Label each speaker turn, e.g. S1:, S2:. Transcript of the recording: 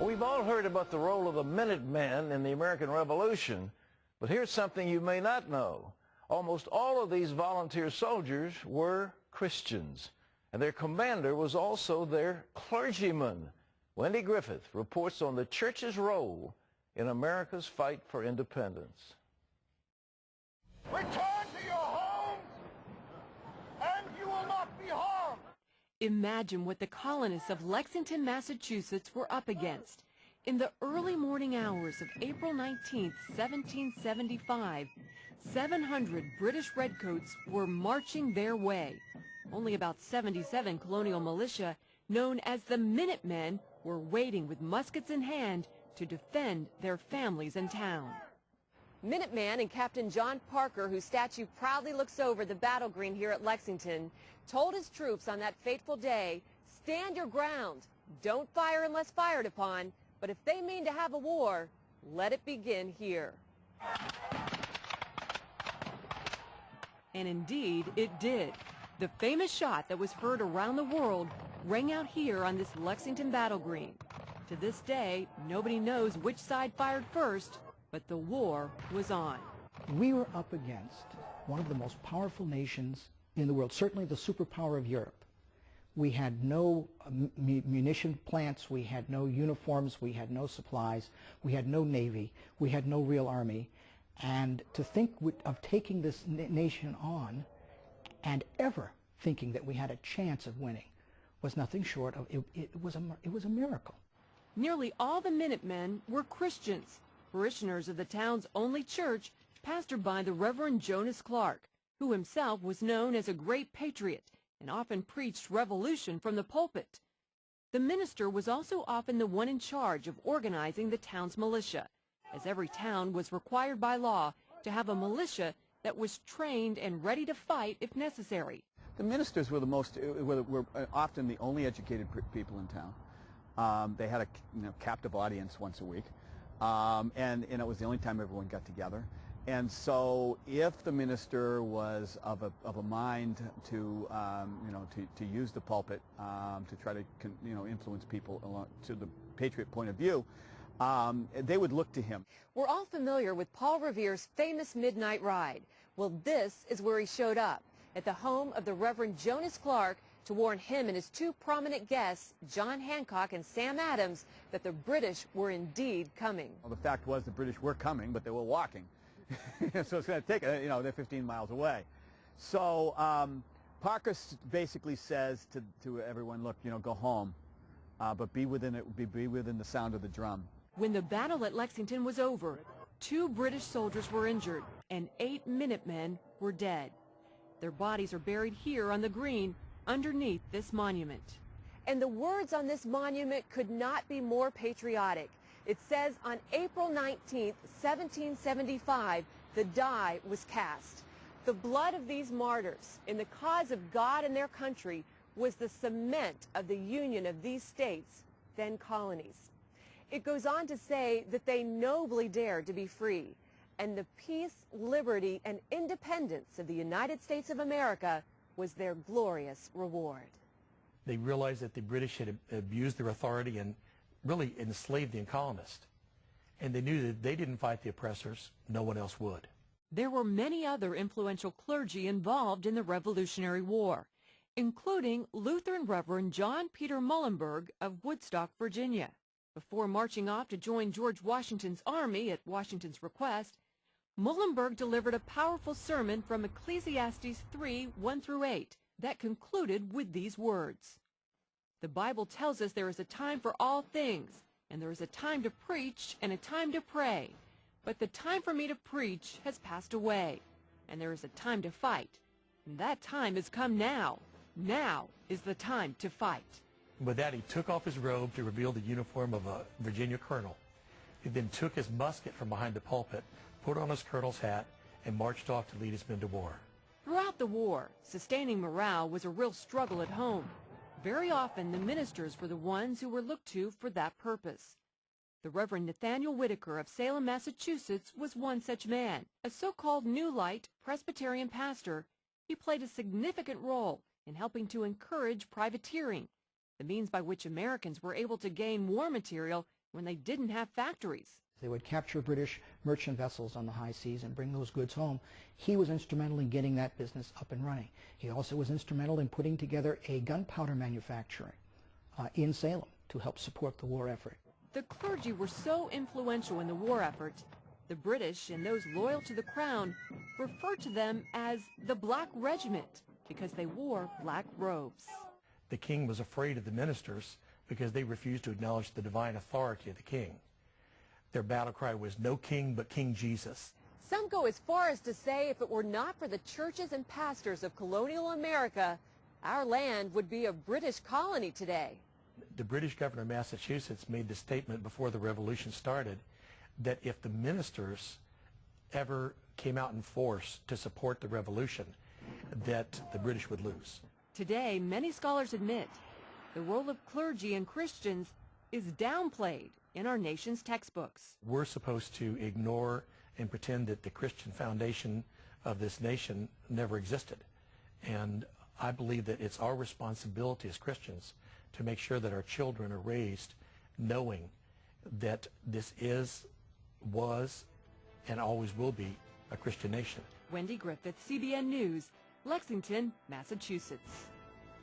S1: We've all heard about the role of the Minutemen in the American Revolution, but here's something you may not know. Almost all of these volunteer soldiers were Christians, and their commander was also their clergyman. Wendy Griffith reports on the church's role in America's fight for independence.
S2: Return to your homes, and you will not be harmed.
S3: Imagine what the colonists of Lexington, Massachusetts were up against. In the early morning hours of April 19, 1775, 700 British redcoats were marching their way. Only about 77 colonial militia, known as the Minutemen, were waiting with muskets in hand to defend their families and town. Minuteman and Captain John Parker, whose statue proudly looks over the battle green here at Lexington, told his troops on that fateful day, "Stand your ground. Don't fire unless fired upon, but if they mean to have a war, let it begin here." And indeed, it did. The famous shot that was heard around the world rang out here on this Lexington battle green. To this day, nobody knows which side fired first, but the war was on.
S4: We were up against one of the most powerful nations in the world, certainly the superpower of Europe. We had no munition plants, we had no uniforms, we had no supplies, we had no navy, we had no real army. And to think of taking this nation on and ever thinking that we had a chance of winning was nothing short of, it was a miracle.
S3: Nearly all the Minutemen were Christians, parishioners of the town's only church, pastored by the Reverend Jonas Clark, who himself was known as a great patriot and often preached revolution from the pulpit. The minister was also often the one in charge of organizing the town's militia, as every town was required by law to have a militia that was trained and ready to fight if necessary.
S5: The ministers were were often the only educated people in town. They had a captive audience once a week, and it was the only time everyone got together. And so, if the minister was of a mind to to use the pulpit to try to influence people along to the patriot point of view, they would look to him.
S3: We're all familiar with Paul Revere's famous midnight ride. Well, this is where he showed up, at the home of the Reverend Jonas Clark, to warn him and his two prominent guests, John Hancock and Sam Adams, that the British were indeed coming.
S5: Well, the fact was the British were coming, but they were walking. So it's going to take, they're 15 miles away. So Parker basically says to everyone, look, go home, but be within the sound of the drum.
S3: When the battle at Lexington was over, 2 British soldiers were injured and 8 Minutemen were dead. Their bodies are buried here on the green underneath this monument. And the words on this monument could not be more patriotic. It says, on April 19, 1775, the die was cast. The blood of these martyrs in the cause of God and their country was the cement of the union of these states, then colonies. It goes on to say that they nobly dared to be free, and the peace, liberty, and independence of the United States of America was their glorious reward.
S6: They realized that the British had abused their authority and really enslaved the colonists. And they knew that if they didn't fight the oppressors, no one else would.
S3: There were many other influential clergy involved in the Revolutionary War, including Lutheran Reverend John Peter Muhlenberg of Woodstock, Virginia. Before marching off to join George Washington's army at Washington's request, Muhlenberg delivered a powerful sermon from Ecclesiastes 3:1-8 that concluded with these words. The Bible tells us there is a time for all things, and there is a time to preach and a time to pray. But the time for me to preach has passed away, and there is a time to fight. And that time has come now. Now is the time to fight.
S6: With that, he took off his robe to reveal the uniform of a Virginia colonel. He then took his musket from behind the pulpit, put on his colonel's hat, and marched off to lead his men to war.
S3: Throughout the war, sustaining morale was a real struggle at home. Very often, the ministers were the ones who were looked to for that purpose. The Reverend Nathaniel Whitaker of Salem, Massachusetts, was one such man. A so-called New Light Presbyterian pastor, he played a significant role in helping to encourage privateering, the means by which Americans were able to gain war material when they didn't have factories.
S4: They would capture British merchant vessels on the high seas and bring those goods home. He was instrumental in getting that business up and running. He also was instrumental in putting together a gunpowder manufacturing in Salem to help support the war effort.
S3: The clergy were so influential in the war effort, the British and those loyal to the crown referred to them as the Black Regiment because they wore black robes.
S6: The king was afraid of the ministers because they refused to acknowledge the divine authority of the king. Their battle cry was, "No king but King Jesus."
S3: Some go as far as to say if it were not for the churches and pastors of colonial America, our land would be a British colony today.
S6: The British governor of Massachusetts made the statement before the revolution started that if the ministers ever came out in force to support the revolution, that the British would lose.
S3: Today, many scholars admit the role of clergy and Christians is downplayed in our nation's textbooks.
S6: We're supposed to ignore and pretend that the Christian foundation of this nation never existed. And I believe that it's our responsibility as Christians to make sure that our children are raised knowing that this is, was, and always will be a Christian nation.
S3: Wendy Griffith, CBN News, Lexington, Massachusetts.